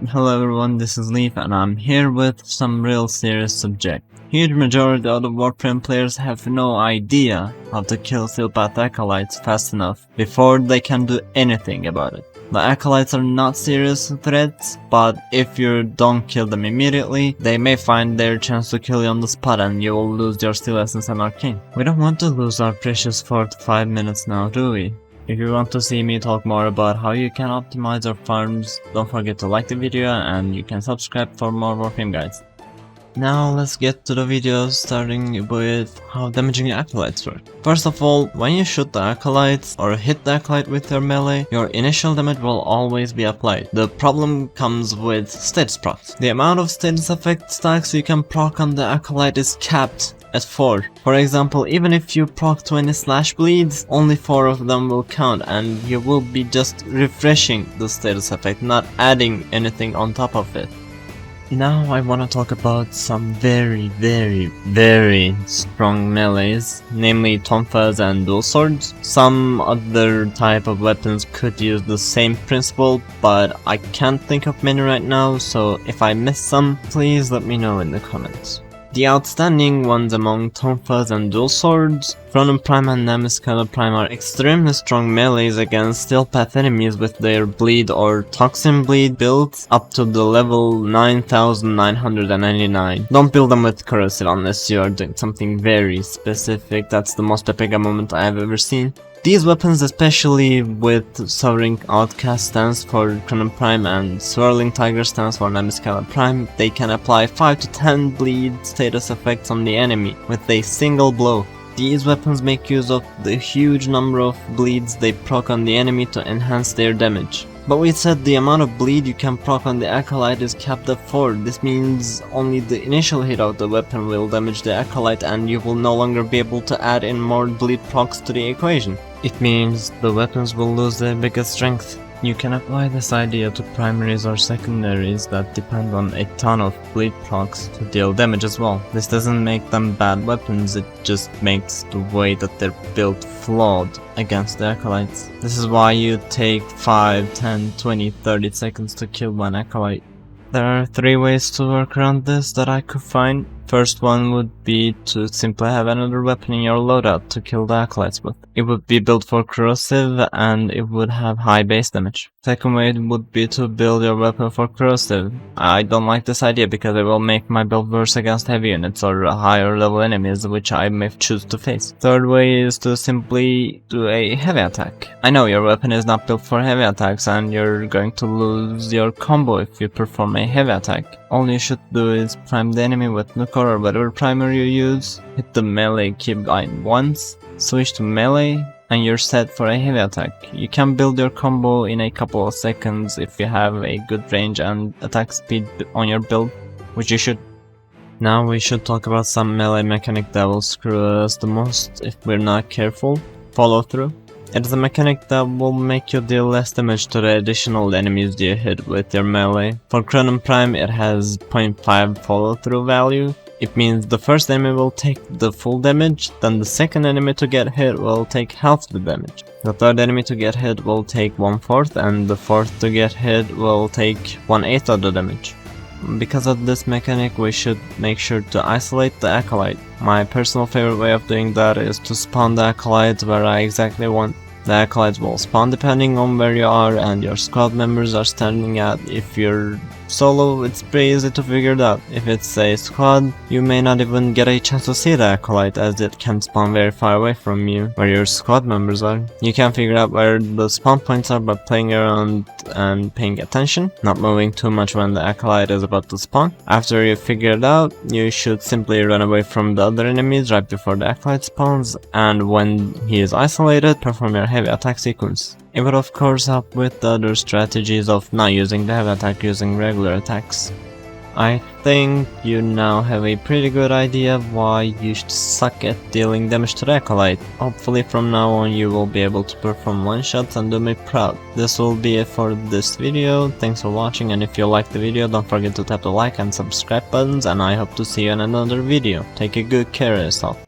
Hello everyone, this is Leaf and I'm here with some real serious subject. Huge majority of the Warframe players have no idea how to kill Steelpath Acolytes fast enough before they can do anything about it. The Acolytes are not serious threats, but if you don't kill them immediately, they may find their chance to kill you on the spot and you will lose your Steel Essence and Arcane. We don't want to lose our precious 4 to 5 minutes now, do we? If you want to see me talk more about how you can optimize your farms, don't forget to like the video and you can subscribe for more Warframe guides. Now let's get to the video, starting with how damaging Acolytes work. First of all, when you shoot the Acolytes or hit the Acolyte with your melee, your initial damage will always be applied. The problem comes with status procs. The amount of status effect stacks you can proc on the Acolyte is capped at 4. For example, even if you proc 20 slash bleeds, only 4 of them will count and you will be just refreshing the status effect, not adding anything on top of it. Now I wanna talk about some very strong melees, namely tonfas and dual swords. Some other type of weapons could use the same principle, but I can't think of many right now, so if I miss some, please let me know in the comments. The outstanding ones among tonfas and dual swords, Chronon Prime and Nemesis Prime are extremely strong melees against Steelpath enemies with their bleed or toxin bleed builds up to the level 9999. Don't build them with corrosive unless you are doing something very specific. That's the most epic moment I have ever seen. These weapons, especially with Soaring Outcast stance for Chronon Prime and Swirling Tiger stance for Nemesis Prime, they can apply 5 to 10 bleed status effects on the enemy with a single blow. These weapons make use of the huge number of bleeds they proc on the enemy to enhance their damage. But we said the amount of bleed you can proc on the Acolyte is capped at 4. This means only the initial hit of the weapon will damage the Acolyte and you will no longer be able to add in more bleed procs to the equation. It means the weapons will lose their biggest strength. You can apply this idea to primaries or secondaries that depend on a ton of bleed procs to deal damage as well. This doesn't make them bad weapons, it just makes the way that they're built flawed against the Acolytes. This is why you take 5, 10, 20, 30 seconds to kill one Acolyte. There are 3 ways to work around this that I could find. First one would be to simply have another weapon in your loadout to kill the Acolytes with. It would be built for corrosive and it would have high base damage. Second way would be to build your weapon for corrosive. I don't like this idea because it will make my build worse against heavy units or higher level enemies which I may choose to face. Third way is to simply do a heavy attack. I know your weapon is not built for heavy attacks and you're going to lose your combo if you perform a heavy attack. All you should do is prime the enemy with Nuka or whatever primer you use, hit the melee keybind once, switch to melee, and you're set for a heavy attack. You can build your combo in a couple of seconds if you have a good range and attack speed on your build, which you should. Now we should talk about some melee mechanic that will screw us the most if we're not careful. Follow through. It's a mechanic that will make you deal less damage to the additional enemies you hit with your melee. For Chronon Prime it has 0.5 follow through value. It means the first enemy will take the full damage, then the second enemy to get hit will take half the damage. The third enemy to get hit will take 1/4 and the fourth to get hit will take 1/8 of the damage. Because of this mechanic we should make sure to isolate the Acolyte. My personal favorite way of doing that is to spawn the Acolyte where I exactly want. The Acolytes will spawn depending on where you are and your squad members are standing at. If you're solo, it's pretty easy to figure it out. If it's a squad, you may not even get a chance to see the Acolyte as it can spawn very far away from you, where your squad members are. You can figure out where the spawn points are by playing around and paying attention, not moving too much when the Acolyte is about to spawn. After you figure it out, you should simply run away from the other enemies right before the Acolyte spawns, and when he is isolated, perform your heavy attack sequence. It would of course help with the other strategies of not using the heavy attack, using regular attacks. I think you now have a pretty good idea of why you should suck at dealing damage to the Acolyte. Hopefully from now on you will be able to perform one-shots and do me proud. This will be it for this video. Thanks for watching, and if you liked the video don't forget to tap the like and subscribe buttons, and I hope to see you in another video. Take a good care of yourself.